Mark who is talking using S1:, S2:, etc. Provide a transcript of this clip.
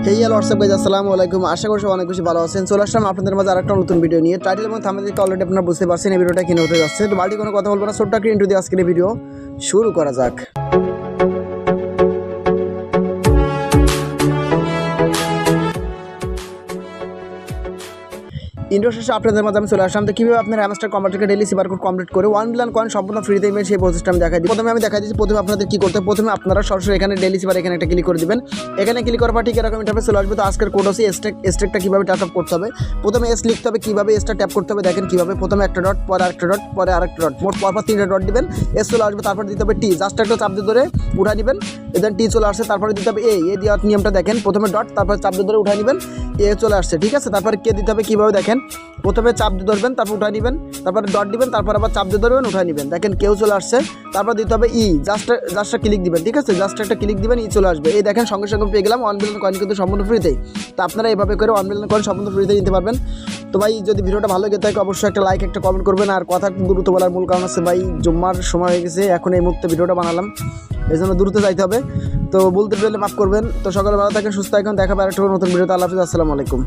S1: Hey hello WhatsApp guys আসসালামু আলাইকুম। আশা করি সবাই অনেক বেশি ভালো আছেন। চলে আসলাম আপনাদের মাঝে আরেকটা নতুন ভিডিও নিয়ে। টাইটেল এবং থাম্বনেল দেখে অলরেডি আপনারা বুঝতে পারছেন এই ভিডিওটা কিনে হতে যাচ্ছে। তো বাড়ি কোনো কথা বলবো না, ছোট্ট একটা ইন্ট্রো দিয়ে আজকের এই ভিডিও শুরু করা যাক। ইন্ডোর শেষে আপনাদের মাঝে আমি চলে আসলাম। তো কীভাবে আপনার অ্যামাস্টার কম্পিউটারকে ডেলি সিপার কোড কমপ্লিট করে 1 মিলিয়ন কয়েন সম্পূর্ণ ফ্রিতে ইমেল সেই প্রসেসটা আমি দেখাই দিই। প্রথমে আমি দেখাই দিচ্ছি প্রথমে আপনাদের কী করতে হবে। প্রথমে আপনারা সরাসরি এখানে ডেলি সিপার এখানে একটা ক্লিক করে দিবেন। এখানে ক্লিক করার পর ঠিক এরকম ইন্টারফেস চলে আসবে। তো আজকের কোড হচ্ছে স্টেকটা কীভাবে ট্যাপ করতে হবে। প্রথমে এস লিখতে হবে, কীভাবে এসটা ট্যাপ করতে হবে দেখেন কীভাবে। প্রথমে একটা ডট, পরে আরেকটা ডট, পরে আরেকটা ডট, মোট পরপর 3টা ডট দিবেন। এস চলে আসবে, তারপর দিতে হবে টি, জাস্ট একটা চাপ দিয়ে ধরে উঠা নেবেন। দেন টি চলে আসছে, তারপরে দিতে হবে এ দেওয়ার নিয়মটা দেখেন। প্রথমে ডট, তারপর চাপ দিয়ে ধরে উঠা নেবেন, এ চলে আসছে, ঠিক আছে। তারপরে কে দিতে হবে কীভাবে দেখেন। প্রথমে চাপ দিয়ে ধরবেন, তারপর উঠাই নেবেন, তারপরে ডট দিবেন, তারপর আবার চাপ দিয়ে ধরবেন, উঠাই নেবেন, দেখেন কেউ চলে আসছে। তারপর দিতে হবে ই, জাস্ট ক্লিক দিবেন, ঠিক আছে। জাস্ট একটা ক্লিক দিবেন, ই চলে আসবে। এই দেখেন সঙ্গে সঙ্গে পেয়ে গেলাম 1 মিলিয়ন কয়েন কিন্তু সম্পূর্ণ ফ্রিতেই। তো আপনারা এইভাবে করে 1 মিলিয়ন কয়েন সম্পূর্ণ ফ্রিতে নিতে পারবেন। তো ভাই যদি ভিডিওটা ভালো লেগে থাকে অবশ্যই একটা লাইক একটা কমেন্ট করবেন। আর কথা দ্রুত বলার মূল কারণ আছে ভাই জুম্মার সময় হয়ে গেছে, এখন এই মুহূর্তে ভিডিওটা বানালাম, এই জন্য দ্রুত যাইতে হবে। তো বলতে পারলে মাফ করবেন। তো সকালে ভালো থাকেন, সুস্থ থাকেন, দেখা পারে একটা নতুন ভিডিওতে। আল্লাহ হাফিজ, আসসালামু আলাইকুম।